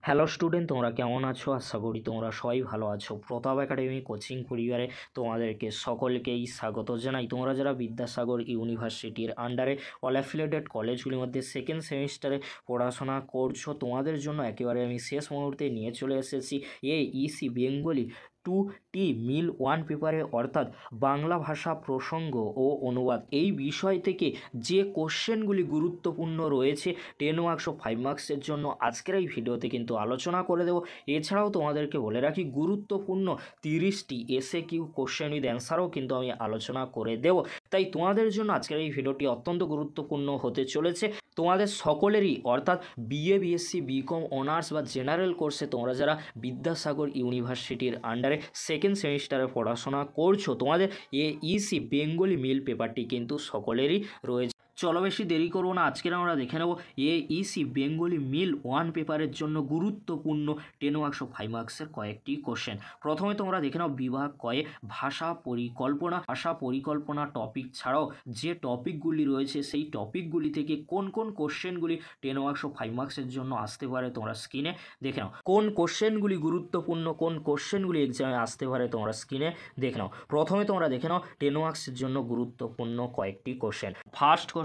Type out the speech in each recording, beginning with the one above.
Hello student, তোমরা কেমন আছো? আশা করি তোমরা সবাই ভালো আছো। প্রতাপ একাডেমি কোচিং পরিবারে তোমাদেরকে সকলকেই স্বাগত জানাই। তোমরা যারা বিদ্যাসাগর ইউনিভার্সিটির আন্ডারে অল অ্যাফিলিয়েটেড কলেজগুলির মধ্যে সেকেন্ড সেমিস্টারে পড়াশোনা করছো, তোমাদের জন্য একেবারে আমি শেষ মুহূর্তে নিয়ে চলে এসেছি ইসি বেঙ্গলি 2T মিল 1 পেপারে, অর্থাৎ বাংলা ভাষা প্রসঙ্গ ও অনুবাদ এই বিষয় থেকে যে কোশ্চেনগুলি গুরুত্বপূর্ণ রয়েছে 10 মার্কস ও 5 মার্কসের জন্য আজকের এই ভিডিওতে কিন্তু আলোচনা করে দেব। এছাড়াও তোমাদেরকে বলে রাখি, গুরুত্বপূর্ণ 30টি এসএকিউ কোশ্চেন উইথ অ্যান্সারও কিন্তু আমি আলোচনা করে দেব। তাই তোমাদের জন্য আজকের এই ভিডিওটি অত্যন্ত গুরুত্বপূর্ণ হতে চলেছে। তোমাদের সকলেরই, অর্থাৎ বিএ, বিএসসি, বিকম, অনার্স বা জেনারেল কোর্সে তোমরা যারা বিদ্যাসাগর ইউনিভার্সিটির আন্ডারে সেকেন্ড সেমিস্টারে পড়াশোনা করছো, তোমাদের ইসি বেঙ্গলি মিল পেপারটি কিন্তু সকলেরই রয়েছে। চলো বেশি দেরি করবো না, আজকের আমরা দেখে নেব ইসি বেঙ্গলি মিল 1 পেপারের জন্য গুরুত্বপূর্ণ 10 মার্কস ও 5 মার্কসের কয়েকটি কোশ্চেন। প্রথমে তোমরা দেখে নাও বিভাগ কয়ে ভাষা পরিকল্পনা টপিক ছাড়াও যে টপিকগুলি রয়েছে সেই টপিকগুলি থেকে কোন কোন কোশ্চেনগুলি 10 মার্কস ও 5 মার্কসের জন্য আসতে পারে তোমরা স্ক্রিনে দেখে নাও। কোন কোশ্চেনগুলি গুরুত্বপূর্ণ, কোন কোশ্চেনগুলি এক্সামে আসতে পারে তোমরা স্ক্রিনে দেখে নাও। প্রথমে তোমরা দেখে নাও 10 মার্কসের জন্য গুরুত্বপূর্ণ কয়েকটি কোশ্চেন। ফার্স্ট কোশ্চেন,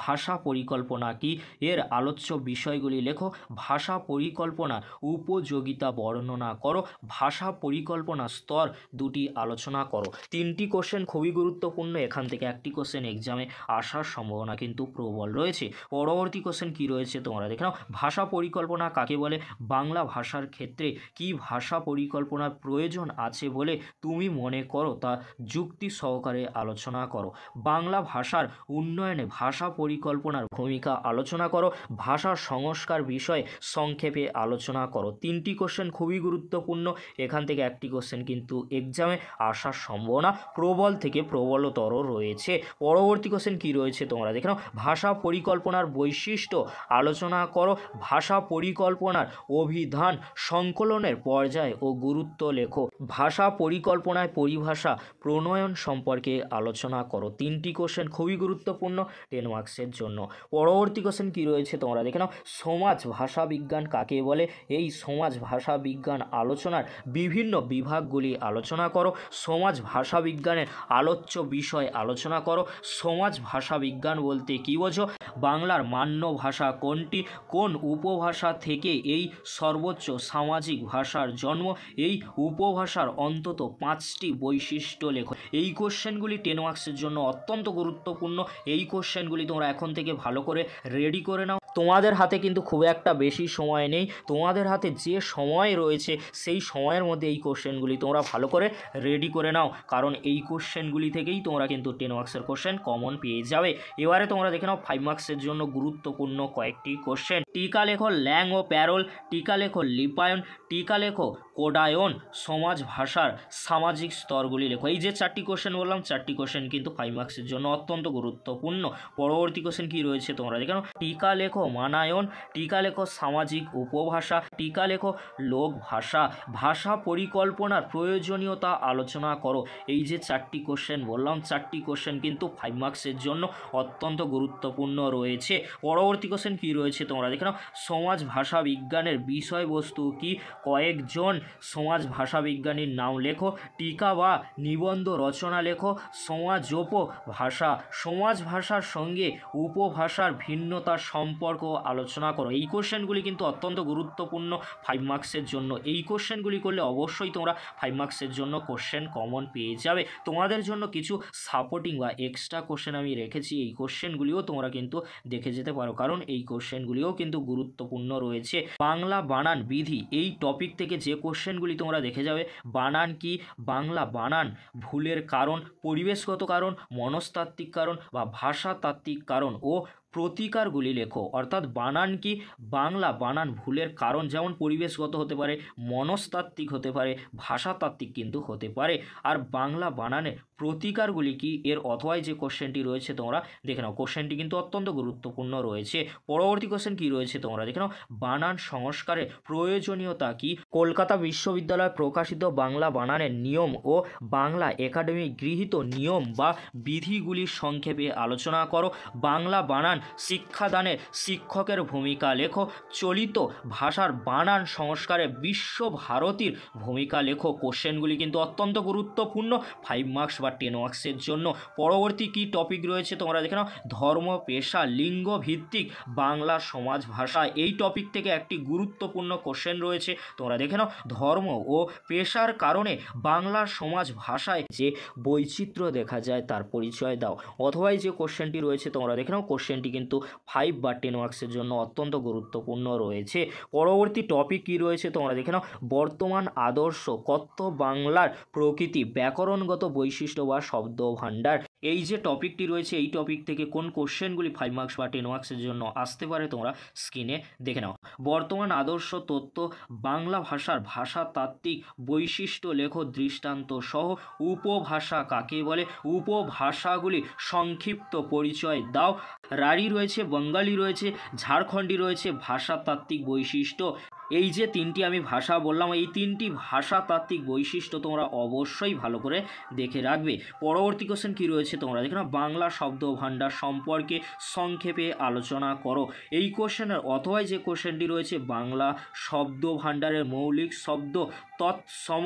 ভাষা পরিকল্পনা কি? এর আলোচ্য বিষয়গুলি লেখো। ভাষা পরিকল্পনার উপযোগিতা বর্ণনা করো। ভাষা পরিকল্পনা স্তর দুটি আলোচনা করো। 3টি কোশ্চেন খুবই গুরুত্বপূর্ণ, এখান থেকে একটি কোশ্চেন এক্সামে আসার সম্ভাবনা কিন্তু প্রবল রয়েছে। পরবর্তী কোশ্চেন কি রয়েছে তোমরা দেখে নাও। ভাষা পরিকল্পনা কাকে বলে? বাংলা ভাষার ক্ষেত্রে কি ভাষা পরিকল্পনার প্রয়োজন আছে বলে তুমি মনে করো তা যুক্তি সহকারে আলোচনা করো। বাংলা ভাষার উন্নয়নে ভাষা পরিকল্পনার ভূমিকা আলোচনা করো। ভাষা সংস্কার বিষয়ে সংক্ষেপে আলোচনা করো। 3টি কোশ্চেন খুবই গুরুত্বপূর্ণ, এখান থেকে একটি কোশ্চেন কিন্তু এক্সামে আসার সম্ভাবনা প্রবল থেকে প্রবলতর রয়েছে। পরবর্তী কোশ্চেন কি রয়েছে তোমরা দেখে নাও। ভাষা পরিকল্পনার বৈশিষ্ট্য আলোচনা করো। ভাষা পরিকল্পনার অভিধান সংকলনের পর্যায় ও গুরুত্ব লেখো। ভাষা পরিকল্পনায় পরিভাষা প্রণয়ন সম্পর্কে আলোচনা করো। 3টি কোশ্চেন খুবই গুরুত্বপূর্ণ 10 মার্কসের জন্য। পরবর্তী কোশ্চেন কি রয়েছে তোমরা দেখে নাও। সমাজ ভাষা বিজ্ঞান কাকে বলে? এই সমাজ ভাষা বিজ্ঞান আলোচনার বিভিন্ন বিভাগগুলি আলোচনা করো। সমাজ ভাষা বিজ্ঞানের আলোচ্য বিষয় আলোচনা করো। সমাজ ভাষা বিজ্ঞান বলতে কী বোঝো? বাংলার মান্য ভাষা কোনটি? কোন উপভাষা থেকে এই সর্বোচ্চ সামাজিক ভাষার জন্ম? এই উপভাষার অন্তত 5টি বৈশিষ্ট্য লেখো। এই কোশ্চেনগুলি 10 মার্কসের জন্য অত্যন্ত গুরুত্বপূর্ণ। এই কোশ্চেনগুলি তোমরা এখন থেকে ভালো করে রেডি করে নাও। তোমাদের হাতে কিন্তু খুব একটা বেশি সময় নেই, তোমাদের হাতে যে সময় রয়েছে সেই সময়ের মধ্যে এই কোশ্চেনগুলি তোমরা ভালো করে রেডি করে নাও, কারণ এই কোশ্চেনগুলি থেকেই তোমরা কিন্তু 10 মার্কসের কোশ্চেন কমন পেয়ে যাবে। এবারে তোমরা দেখে নাও 5 মার্কসের জন্য গুরুত্বপূর্ণ কয়েকটি কোশ্চেন। টিকা লেখো ল্যাং ও প্যারোল, টিকা লেখো লিপায়ন, টিকা লেখো কোডায়ন, সমাজ ভাষার সামাজিক স্তরগুলি লেখো। এই যে 4টি কোশ্চেন বললাম, 4টি কোশ্চেন কিন্তু 5 মার্কসের জন্য অত্যন্ত গুরুত্বপূর্ণ। পরবর্তী কোশ্চেন কি রয়েছে তোমরা দেখে নাও। টিকা লেখো মানায়ন, টিকা লেখো সামাজিক উপভাষা, টিকা লেখো লোক ভাষা। ভাষা পরিকল্পনার প্রয়োজনীয়তা আলোচনা করো। এই যে 4টি কোশ্চেন বললাম, 4টি কোশ্চেন কিন্তু 5 মার্কসের জন্য অত্যন্ত গুরুত্বপূর্ণ রয়েছে। পরবর্তী কোশ্চেন কি রয়েছে তোমরা দেখে নাও। সমাজ ভাষা বিজ্ঞানের বিষয়বস্তু কি? কয়েকজন সমাজ ভাষা বিজ্ঞানীর নাম লেখো। টিকা বা নিবন্ধ রচনা লেখো। সমাজোপ ভাষা, সমাজ ভাষার সঙ্গে উপভাষার ভিন্নতার সম্পর্ক আলোচনা করো। এই কোশ্চেনগুলি কিন্তু অত্যন্ত গুরুত্বপূর্ণ 5 মার্কসের জন্য। এই কোশ্চেনগুলি করলে অবশ্যই তোমরা 5 মার্কসের জন্য কোশ্চেন কমন পেয়ে যাবে। তোমাদের জন্য কিছু সাপোর্টিং বা এক্সট্রা কোশ্চেন আমি রেখেছি, এই কোশ্চেনগুলিও তোমরা কিন্তু দেখে যেতে পারো, কারণ এই কোশ্চেনগুলিও কিন্তু গুরুত্বপূর্ণ রয়েছে। বাংলা বানান বিধি এই টপিক থেকে যে কোশ্চেনগুলি তোমরা দেখে যাবে। বানান কি? বাংলা বানান ভুলের কারণ, পরিবেশগত কারণ, মনস্তাত্ত্বিক কারণ বা ভাষাতাত্ত্বিক কারণ ও প্রতিকারগুলি লেখো। অর্থাৎ বানান কি? বাংলা বানান ভুলের কারণ যেমন পরিবেশগত হতে পারে, মনস্তাত্ত্বিক হতে পারে, ভাষাতাত্ত্বিক কিন্তু হতে পারে। আর বাংলা বানানের প্রতিকারগুলি কি? এর অথবাই যে কোশ্চেনটি রয়েছে তোমরা দেখে নাও। কোশ্চেনটি কিন্তু অত্যন্ত গুরুত্বপূর্ণ রয়েছে। পরবর্তী কোশ্চেন কি রয়েছে তোমরা দেখে নাও। বানান সংস্কারের প্রয়োজনীয়তা কি? কলকাতা বিশ্ববিদ্যালয় প্রকাশিত বাংলা বানানের নিয়ম ও বাংলা একাডেমি গৃহীত নিয়ম বা বিধিগুলির সংক্ষেপে আলোচনা করো। বাংলা বানান শিক্ষাদানে শিক্ষকের ভূমিকা লেখো, চলিত ভাষার বানান সংস্কারে বিশ্বভারতীর ভূমিকা লেখো। কোশ্চেনগুলি কিন্তু অত্যন্ত গুরুত্বপূর্ণ 5 মার্কস বা 10 মার্কসের জন্য। পরবর্তী কী টপিক রয়েছে তোমরা দেখে নাও, ধর্ম, পেশা, লিঙ্গ ভিত্তিক বাংলা সমাজ ভাষা। এই টপিক থেকে একটি গুরুত্বপূর্ণ কোশ্চেন রয়েছে, তোমরা দেখে নাও। ধর্ম ও পেশার কারণে বাংলা সমাজ ভাষায় যে বৈচিত্র্য দেখা যায় তার পরিচয় দাও। অথবা এই যে কোশ্চেনটি রয়েছে তোমরা দেখে নাও, কোশ্চেনটি কিন্তু 5 বা 10 মার্কসের জন্য অত্যন্ত গুরুত্বপূর্ণ রয়েছে। পরবর্তী টপিক কী রয়েছে তোমরা দেখে নাও, বর্তমান আদর্শ কথ্য বাংলার প্রকৃতি, ব্যাকরণগত বৈশিষ্ট্য বা শব্দভাণ্ডার। এই যে টপিকটি রয়েছে এই টপিক থেকে কোন কোশ্চেনগুলি 5 মার্কস বা 10 মার্কসের জন্য আসতে পারে তোমরা স্ক্রিনে দেখে নাও। বর্তমান আদর্শ তত্ত্ব, বাংলা ভাষার ভাষাতাত্ত্বিক বৈশিষ্ট্য লেখো দৃষ্টান্ত সহ। উপভাষা কাকে বলে, উপভাষাগুলি সংক্ষিপ্ত পরিচয় দাও। রাঢ়ী রয়েছে, বঙ্গালী রয়েছে, ঝাড়খণ্ডী রয়েছে, ভাষাতাত্ত্বিক বৈশিষ্ট্য। এই যে তিনটি আমি ভাষা বললাম, এই তিনটি ভাষাতাত্ত্বিক বৈশিষ্ট্য তোমরা অবশ্যই ভালো করে দেখে রাখবে। পরবর্তী কোশ্চেন কী রয়েছে তোমরা দেখো না, বাংলা শব্দ ভাণ্ডার সম্পর্কে সংক্ষেপে আলোচনা করো। এই কোশ্চেনের অথবা যে কোশ্চেনটি রয়েছে, বাংলা শব্দ ভাণ্ডারের মৌলিক শব্দ তৎসম,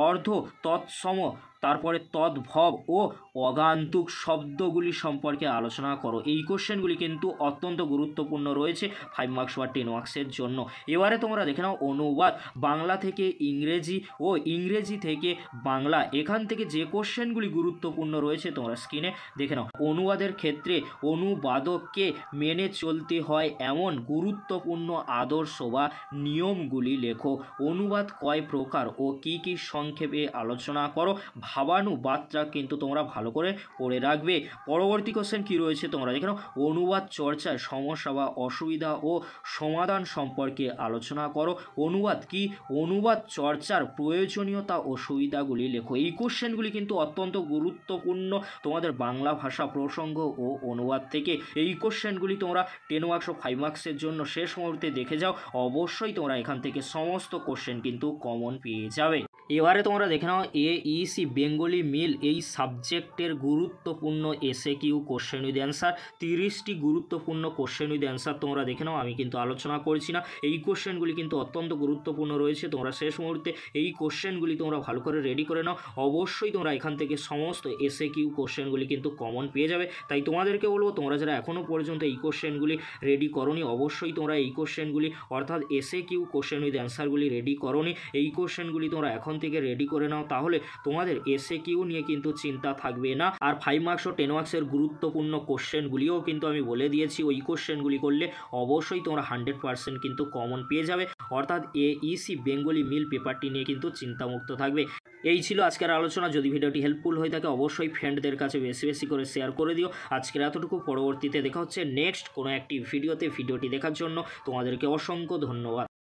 অর্ধ তৎসম, তারপরে তদ্ভব ও অগান্তুক শব্দগুলি সম্পর্কে আলোচনা করো। এই কোশ্চেনগুলি কিন্তু অত্যন্ত গুরুত্বপূর্ণ রয়েছে 5 মার্কস বা 10 মার্কসের জন্য। এবারে তোমরা দেখে নাও অনুবাদ, বাংলা থেকে ইংরেজি ও ইংরেজি থেকে বাংলা। এখান থেকে যে কোশ্চেনগুলি গুরুত্বপূর্ণ রয়েছে তোমরা স্ক্রিনে দেখে নাও। অনুবাদের ক্ষেত্রে অনুবাদককে মেনে চলতে হয় এমন গুরুত্বপূর্ণ আদর্শ বা নিয়মগুলি লেখো। অনুবাদ কয় প্রকার ও কি কি সংক্ষেপে আলোচনা করো। ভাবানুবাদটা কিন্তু তোমরা ভালো করে পড়ে রাখবে। পরবর্তী কোশ্চেন কী রয়েছে তোমরা দেখে নাও, অনুবাদ চর্চায় সমস্যা বা অসুবিধা ও সমাধান সম্পর্কে আলোচনা করো। অনুবাদ কি, অনুবাদ চর্চার প্রয়োজনীয়তা ও সুবিধাগুলি লেখো। এই কোশ্চেনগুলি কিন্তু অত্যন্ত গুরুত্বপূর্ণ তোমাদের বাংলা ভাষা প্রসঙ্গ ও অনুবাদ থেকে। এই কোশ্চেনগুলি তোমরা 10 মার্কস ও 5 মার্কসের জন্য শেষ মুহূর্তে দেখে যাও, অবশ্যই তোমরা এখান থেকে সমস্ত কোশ্চেন কিন্তু কমন পেয়ে যাবে। এবারে তোমরা দেখে নাও AEC বেঙ্গলি মিল এই সাবজেক্টের গুরুত্বপূর্ণ এসএকিউ কোশ্চেন উইথ অ্যান্সার। 30টি গুরুত্বপূর্ণ কোশ্চেন উইথ অ্যান্সার তোমরা দেখে নাও, আমি কিন্তু আলোচনা করছি না। এই কোশ্চেনগুলি কিন্তু অত্যন্ত গুরুত্বপূর্ণ রয়েছে, তোমরা শেষ মুহূর্তে এই কোশ্চেনগুলি তোমরা ভালো করে রেডি করে নাও, অবশ্যই তোমরা এখান থেকে সমস্ত এসএকিউ কোশ্চেনগুলি কিন্তু কমন পেয়ে যাবে। তাই তোমাদেরকে বলবো, তোমরা যারা এখনও পর্যন্ত এই কোশ্চেনগুলি রেডি করোনি, অবশ্যই তোমরা এই কোশ্চেনগুলি অর্থাৎ এসএকিউ কোশ্চেন উইথ অ্যান্সারগুলি রেডি করোনি, এই কোশ্চেনগুলি তোমরা এখন থেকে রেডি করে নাও, তাহলে তোমাদের এসএকিউ নিয়ে কিন্তু চিন্তা থাকবে না। আর 5 মার্কস ও 10 মার্কসের গুরুত্বপূর্ণ কোশ্চেনগুলিও কিন্তু আমি বলে দিয়েছি, ওই কোশ্চেনগুলি করলে অবশ্যই তোমরা 100% কিন্তু কমন পেয়ে যাবে। অর্থাৎ AEC বেঙ্গলি মিল পেপারটি নিয়ে কিন্তু চিন্তামুক্ত থাকবে। এই ছিল আজকের আলোচনা। যদি ভিডিওটি হেল্পফুল হয়ে থাকে অবশ্যই ফ্রেন্ডদের কাছে বেশি বেশি করে শেয়ার করে দিও। আজকের এতটুকু, পরবর্তীতে দেখা হচ্ছে নেক্সট কোনো একটি ভিডিওতে। ভিডিওটি দেখার জন্য তোমাদেরকে অসংখ্য ধন্যবাদ।